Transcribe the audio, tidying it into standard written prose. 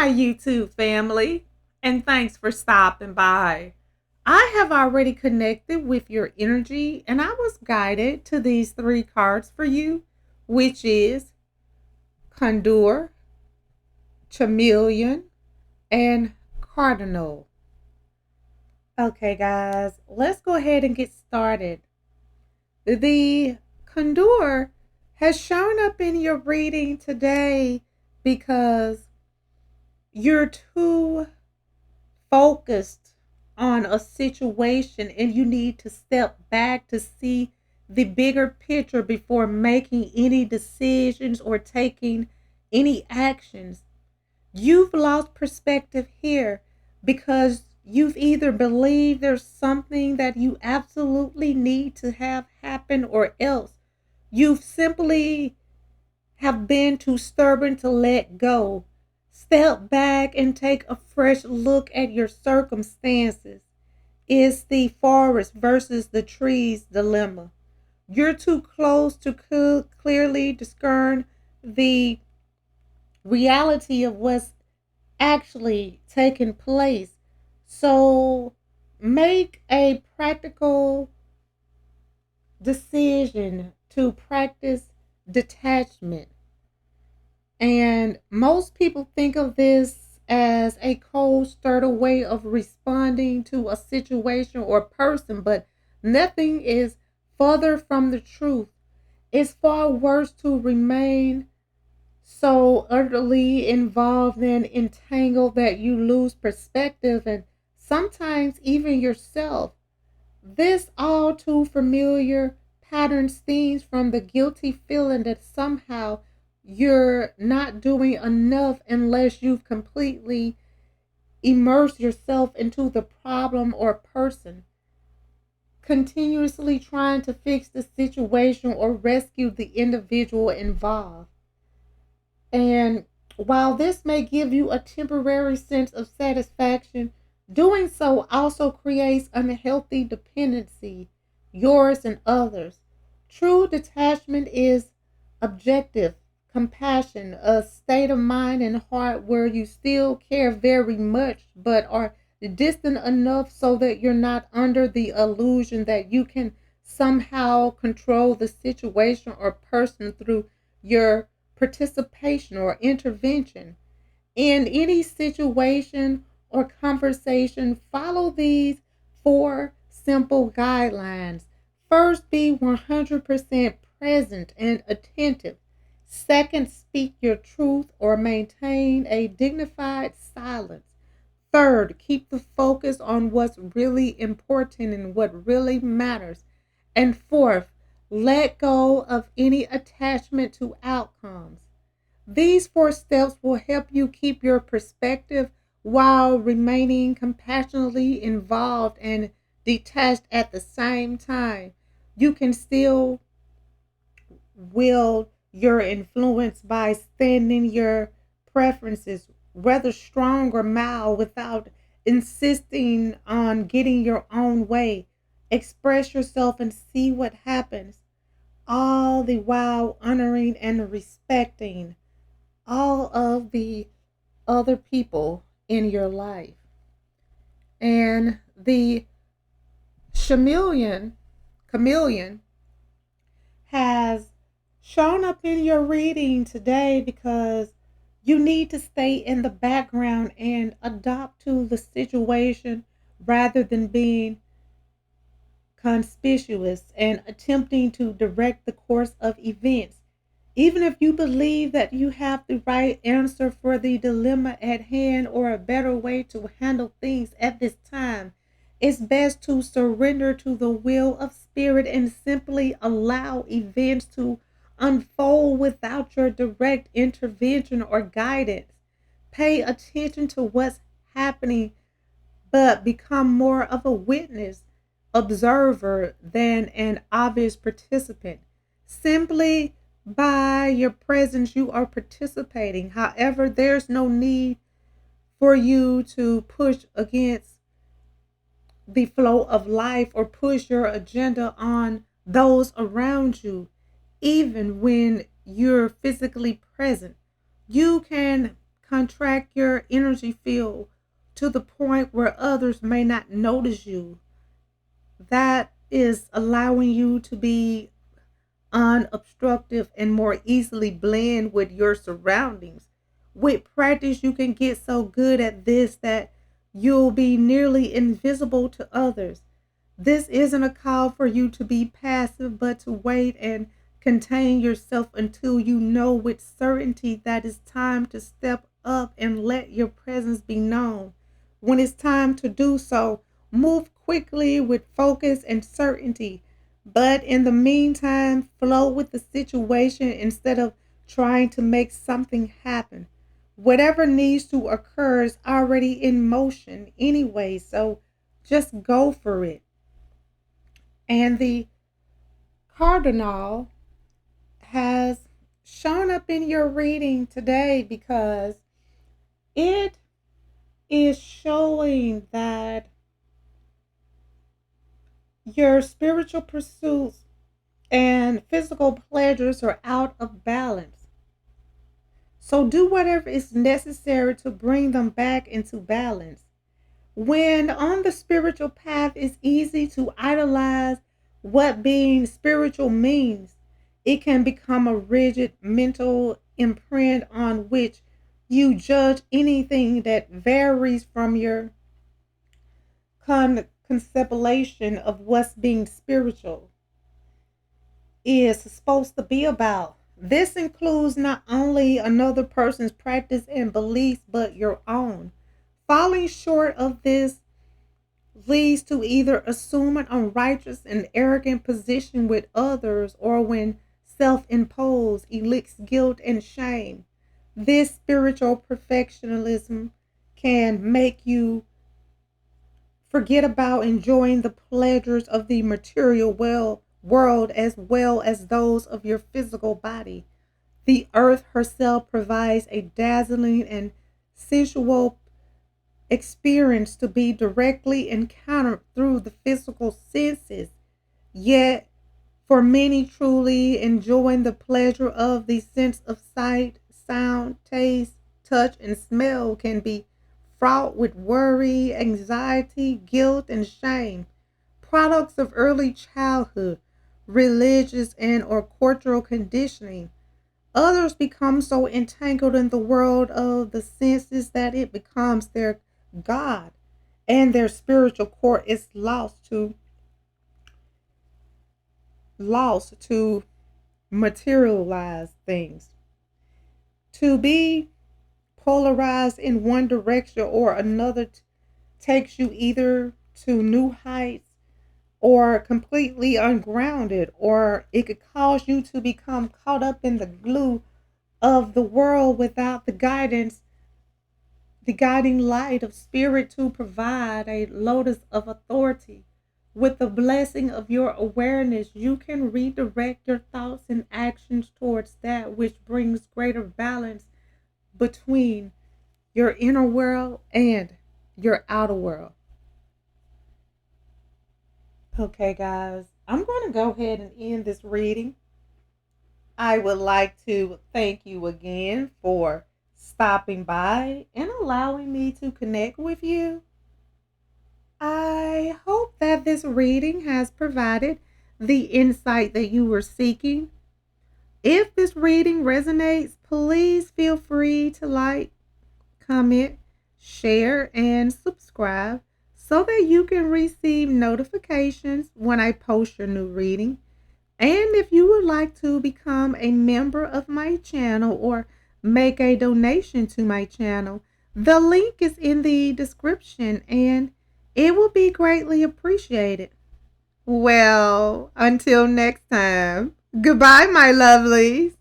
my YouTube family, and thanks for stopping by. I have already connected with your energy, and I was guided to these three cards for you, which is Condor, Chameleon, and Cardinal. Okay, guys, let's go ahead and get started. The Condor has shown up in your reading today because you're too focused on a situation and you need to step back to see the bigger picture before making any decisions or taking any actions. You've lost perspective here because you've either believed there's something that you absolutely need to have happen, or else you've simply have been too stubborn to let go. Step back and take a fresh look at your circumstances. It's the forest versus the trees dilemma. You're too close to clearly discern the reality of what's actually taking place. So make a practical decision to practice detachment. And most people think of this as a cold, sturdy way of responding to a situation or person, but nothing is further from the truth. It's far worse to remain so utterly involved and entangled that you lose perspective and sometimes even yourself. This all too familiar pattern stems from the guilty feeling that somehow you're not doing enough unless you've completely immersed yourself into the problem or person, continuously trying to fix the situation or rescue the individual involved. And while this may give you a temporary sense of satisfaction, doing so also creates unhealthy dependency, yours and others. True detachment is objective compassion, a state of mind and heart where you still care very much but are distant enough so that you're not under the illusion that you can somehow control the situation or person through your participation or intervention. In any situation or conversation, follow these four simple guidelines. First, be 100% present and attentive. Second, speak your truth or maintain a dignified silence. Third, keep the focus on what's really important and what really matters. And fourth, let go of any attachment to outcomes. These four steps will help you keep your perspective while remaining compassionately involved and detached at the same time. You can still wield your influence by standing your preferences, whether strong or mild, without insisting on getting your own way. Express yourself and see what happens, all the while honoring and respecting all of the other people in your life. And the chameleon has shown up in your reading today because you need to stay in the background and adapt to the situation rather than being conspicuous and attempting to direct the course of events. Even if you believe that you have the right answer for the dilemma at hand or a better way to handle things at this time, it's best to surrender to the will of spirit and simply allow events to unfold without your direct intervention or guidance. Pay attention to what's happening, but become more of a witness, observer than an obvious participant. Simply by your presence, you are participating. However, there's no need for you to push against the flow of life or push your agenda on those around you, even when you're physically present. You can contract your energy field to the point where others may not notice you. That is allowing you to be unobstructive and more easily blend with your surroundings. With practice, you can get so good at this that you'll be nearly invisible to others. This isn't a call for you to be passive, but to wait and contain yourself until you know with certainty that it's time to step up and let your presence be known. When it's time to do so, move quickly with focus and certainty. But in the meantime, flow with the situation instead of trying to make something happen. Whatever needs to occur is already in motion anyway, so just go for it. And the cardinal has shown up in your reading today because it is showing that your spiritual pursuits and physical pleasures are out of balance. So do whatever is necessary to bring them back into balance. When on the spiritual path, it's easy to idolize what being spiritual means. It can become a rigid mental imprint on which you judge anything that varies from your conception of what's being spiritual is supposed to be about. This includes not only another person's practice and beliefs, but your own. Falling short of this leads to either assume an unrighteous and arrogant position with others, or when self-imposed elicits guilt and shame. This spiritual perfectionism can make you forget about enjoying the pleasures of the material world as well as those of your physical body. The earth herself provides a dazzling and sensual experience to be directly encountered through the physical senses. Yet, for many, truly enjoying the pleasure of the sense of sight, sound, taste, touch, and smell can be fraught with worry, anxiety, guilt, and shame. Products of early childhood, religious and or cultural conditioning. Others become so entangled in the world of the senses that it becomes their God, and their spiritual core is lost to materialize things. To be polarized in one direction or another takes you either to new heights or completely ungrounded, or it could cause you to become caught up in the glue of the world without the guiding light of spirit to provide a lotus of authority. With the blessing of your awareness, you can redirect your thoughts and actions towards that which brings greater balance between your inner world and your outer world. Okay, guys, I'm going to go ahead and end this reading. I would like to thank you again for stopping by and allowing me to connect with you. I hope that this reading has provided the insight that you were seeking. If this reading resonates, please feel free to like, comment, share, and subscribe so that you can receive notifications when I post your new reading. And if you would like to become a member of my channel or make a donation to my channel, the link is in the description and it will be greatly appreciated. Well, until next time, goodbye, my lovelies.